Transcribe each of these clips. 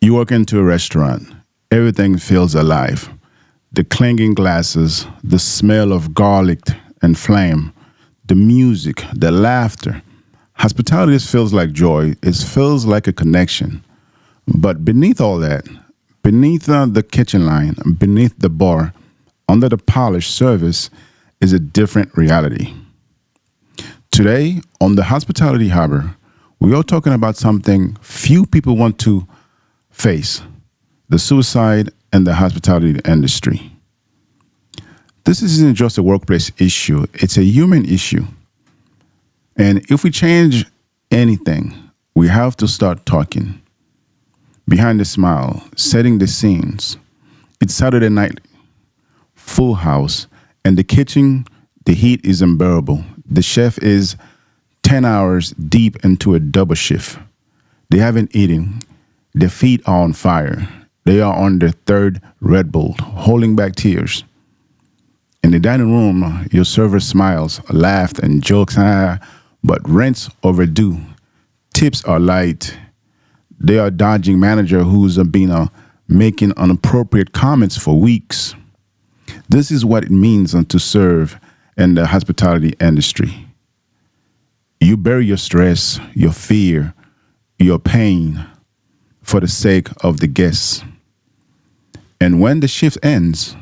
You walk into a restaurant, everything feels alive. The clanging glasses, the smell of garlic and flame, the music, the laughter. Hospitality feels like joy, it feels like a connection. But beneath all that, beneath the kitchen line, beneath the bar, under the polished surface, is a different reality. Today, on the Hospitality Harbor, we are talking about something few people want to face: the suicide in the hospitality industry. This isn't just a workplace issue, it's a human issue. And if we change anything, we have to start talking. Behind the smile, setting the scenes. It's Saturday night, full house, and the kitchen, the heat is unbearable. The chef is 10 hours deep into a double shift. They haven't eaten. Their feet are on fire. They are on their third Red Bull, holding back tears. In the dining room, your server smiles, laughs, and jokes, but rent's overdue. Tips are light. They are dodging manager who's been making inappropriate comments for weeks. This is what it means to serve in the hospitality industry. You bury your stress, your fear, your pain for the sake of the guests. And when the shift ends,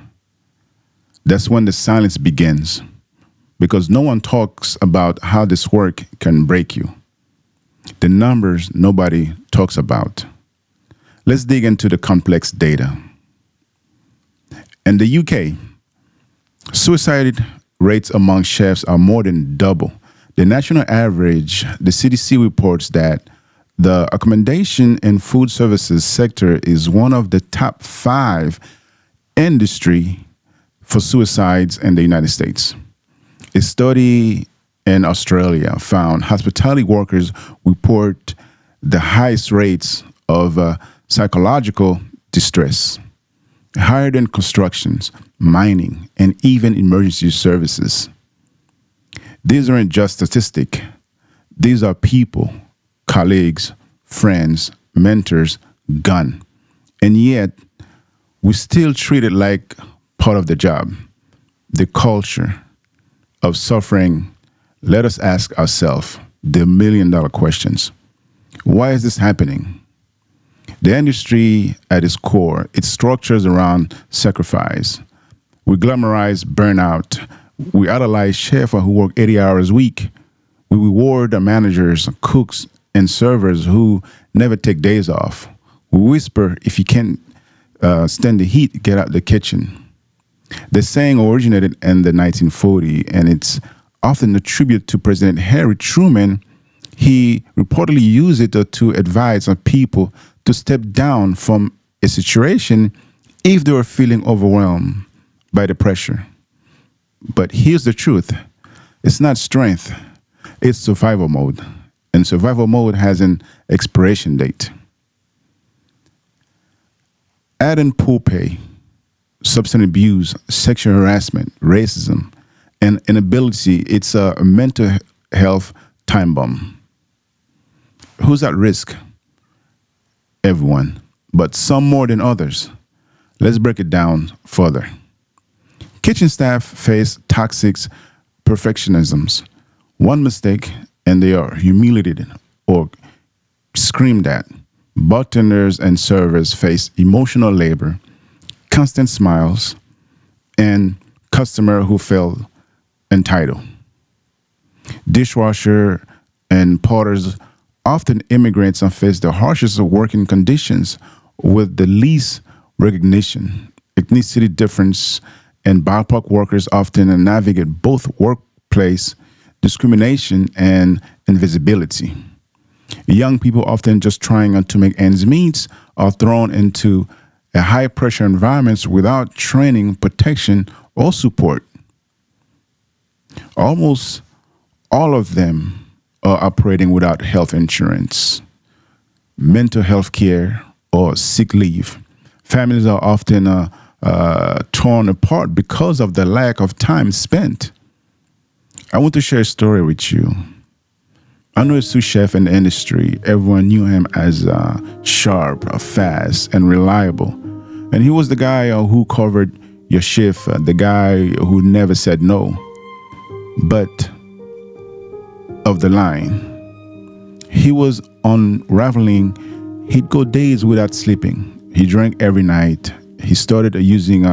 that's when the silence begins, because no one talks about how this work can break you. The numbers nobody talks about. Let's dig into the complex data. In the UK, suicide rates among chefs are more than double. The national average, the CDC reports that the accommodation and food services sector is one of the top 5 industry for suicides in the United States. A study in Australia found hospitality workers report the highest rates of psychological distress, higher than constructions, mining, and even emergency services. These aren't just statistics. These are people, colleagues, friends, mentors, gone. And yet, we still treat it like part of the job. The culture of suffering. Let us ask ourselves the $1 million questions. Why is this happening? The industry at its core, it structures around sacrifice. We glamorize burnout. We idolize chefs who work 80 hours a week. We reward the managers, cooks, and servers who never take days off. We whisper, if you can't stand the heat, get out the kitchen. The saying originated in the 1940s, and it's often a tribute to President Harry Truman. He reportedly used it to advise people to step down from a situation if they were feeling overwhelmed by the pressure. But here's the truth. It's not strength. It's survival mode. And survival mode has an expiration date. Add in poor pay, substance abuse, sexual harassment, racism, and inability. It's a mental health time bomb. Who's at risk? Everyone, but some more than others. Let's break it down further. Kitchen staff face toxic perfectionisms. One mistake and they are humiliated or screamed at. Bartenders and servers face emotional labor, constant smiles, and customer who feel entitled. Dishwasher and potters, often immigrants, face the harshest working conditions with the least recognition. Ethnicity difference, and ballpark workers often navigate both workplace discrimination and invisibility. Young people, often just trying to make ends meet, are thrown into a high pressure environments without training, protection, or support. Almost all of them are operating without health insurance, mental health care, or sick leave. Families are often torn apart because of the lack of time spent. I want to share a story with you. I know a sous chef in the industry. Everyone knew him as sharp, fast, and reliable. And he was the guy who covered your shift, the guy who never said no. But of the line, he was unraveling. He'd go days without sleeping. He drank every night. He started using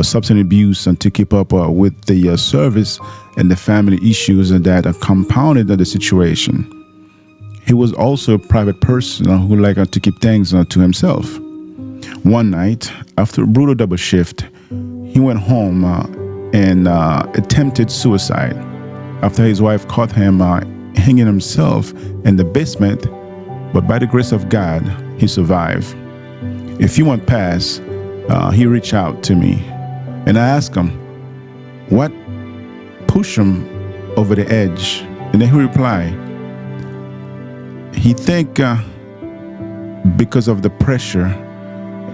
substance abuse to keep up with the service and the family issues that compounded the situation. He was also a private person who liked to keep things to himself. One night, after a brutal double shift, he went home and attempted suicide after his wife caught him hanging himself in the basement, but by the grace of God, he survived. A few months passed, he reached out to me, and I asked him, what pushed him over the edge? And then he replied, he think because of the pressure,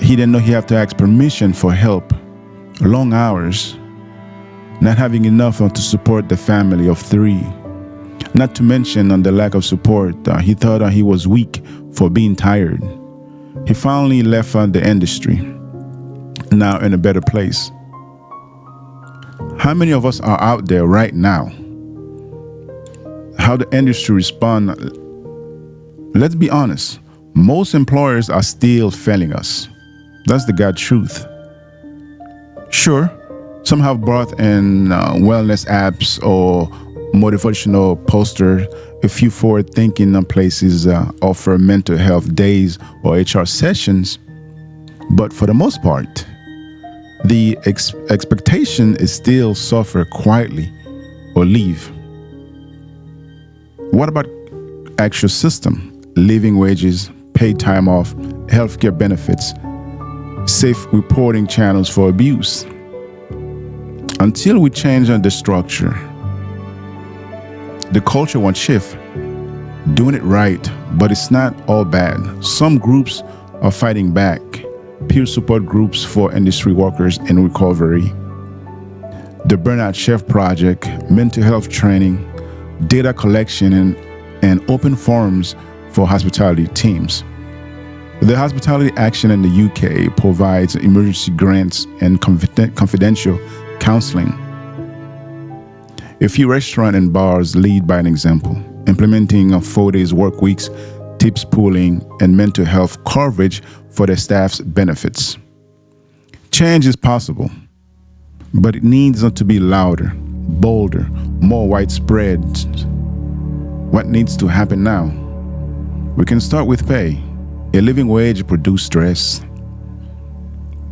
he didn't know he had to ask permission for help, long hours, not having enough to support the family of 3. Not to mention on the lack of support, he thought he was weak for being tired. He finally left the industry, now in a better place. How many of us are out there right now? How the industry respond? Let's be honest. Most employers are still failing us. That's the God truth. Sure, some have brought in wellness apps or motivational posters. A few forward-thinking places offer mental health days or HR sessions. But for the most part, the expectation is still suffer quietly or leave. What about actual system? Living wages, paid time off, healthcare benefits, safe reporting channels for abuse. Until we change the structure, the culture won't shift. Doing it right, but it's not all bad. Some groups are fighting back. Peer support groups for industry workers in recovery, the Burnout Chef Project, mental health training, data collection, and open forums for hospitality teams. The Hospitality Action in the UK provides emergency grants and confidential counseling. A few restaurants and bars lead by an example, implementing 4 days work weeks, tips pooling, and mental health coverage for their staff's benefits. Change is possible, but it needs to be louder, bolder, more widespread. What needs to happen now? We can start with pay. A living wage produces stress,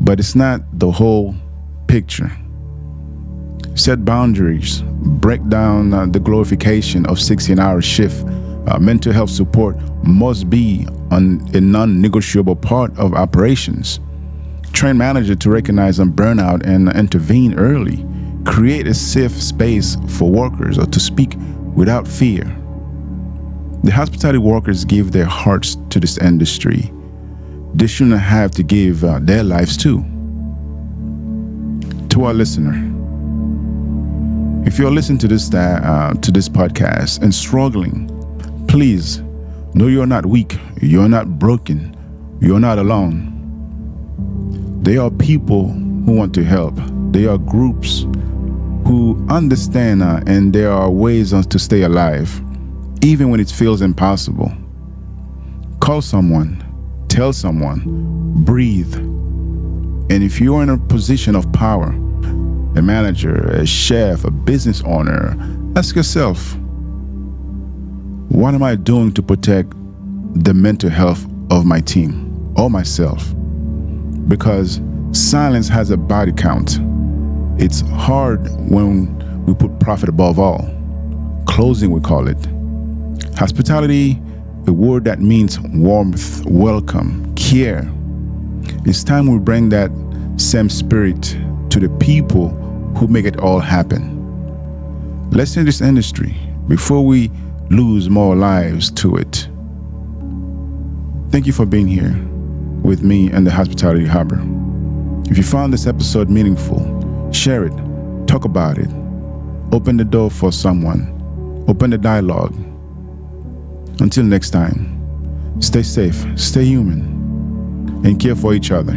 but it's not the whole picture. Set boundaries, break down the glorification of 16-hour shift. Mental health support must be a non-negotiable part of operations. Train manager to recognize burnout and intervene early. Create a safe space for workers to speak without fear. The hospitality workers give their hearts to this industry. They shouldn't have to give their lives too. To our listener, if you're listening to this podcast and struggling, please know you're not weak, you're not broken, you're not alone. There are people who want to help. There are groups who understand, and there are ways to stay alive, even when it feels impossible. Call someone, tell someone, breathe. And if you're in a position of power, a manager, a chef, a business owner, ask yourself, what am I doing to protect the mental health of my team or myself? Because silence has a body count. It's hard when we put profit above all. Closing, we call it. Hospitality, a word that means warmth, welcome, care. It's time we bring that same spirit to the people who make it all happen. Let's change this industry before we lose more lives to it. Thank you for being here with me and the Hospitality Harbor. If you found this episode meaningful, share it, talk about it, open the door for someone, open the dialogue. Until next time, stay safe, stay human, and care for each other.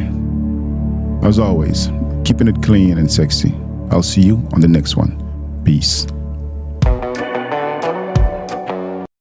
As always, keeping it clean and sexy. I'll see you on the next one. Peace.